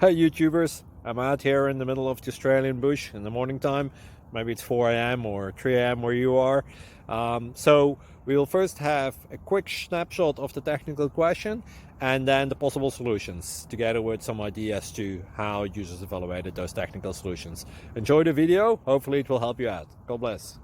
Hey YouTubers, I'm out here in the middle of the Australian bush in the morning time. Maybe it's 4 a.m. or 3 a.m. where you are. So we will first have a quick snapshot of the technical question and then the possible solutions, together with some ideas to how users evaluated those technical solutions. Enjoy the video, hopefully it will help you out. God bless.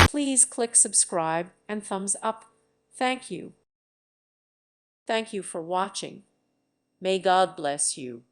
Please click subscribe and thumbs up. Thank you. Thank you for watching. May God bless you.